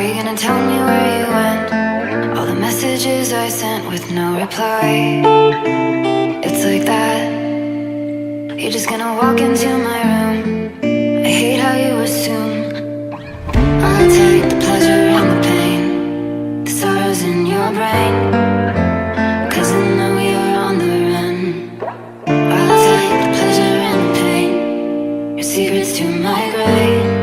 you gonna tell me where you went? All the messages I sent with no reply. It's like that. You're just gonna walk into my room. I hate how you assume I'll take the pleasure and the pain, the sorrows in your brain, 'cause I know you're on the run. I'll take the pleasure and the pain, your secrets to my grave.